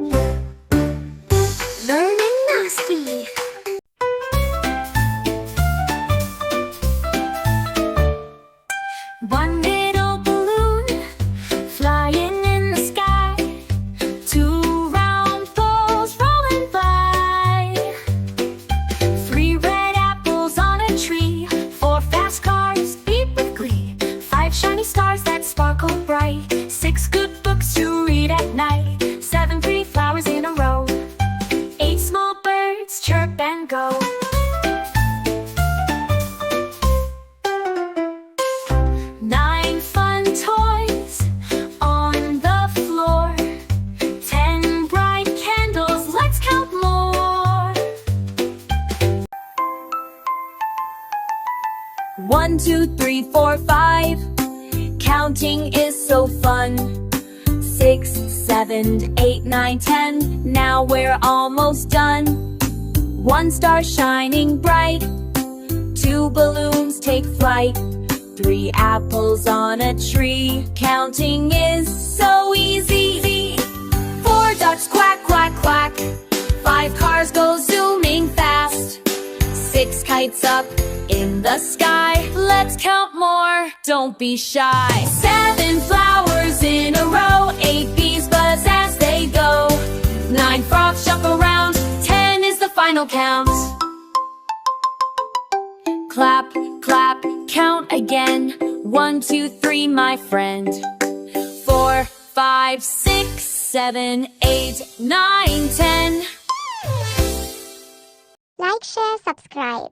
Learning masti. One little balloon flying in the sky, two round balls rolling by, three red apples on a tree, four fast cars beat with glee, five shiny stars that sparkle bright, six good books to read at night, seven pretty flowers in a row, eight small birds chirp and go. Nine fun toys on the floor, 10 bright candles, let's count more. 1, 2, 3, 4, 5. Counting is so fun. 6, 7, 8, 9, 10. Now we're almost done. One star shining bright, two balloons take flight, three apples on a tree. Counting is so easy. Four ducks quack, quack, quack. Five cars go zooming fast. Six kites up in the sky. Let's count more, don't be shy. Seven flowers in a row. Eight bees buzz as they go. Nine frogs jump around. 10 is the final count. Clap, clap, count again. 1, 2, 3, my friend. 4, 5, 6, 7, 8, 9, 10. Like, share, subscribe.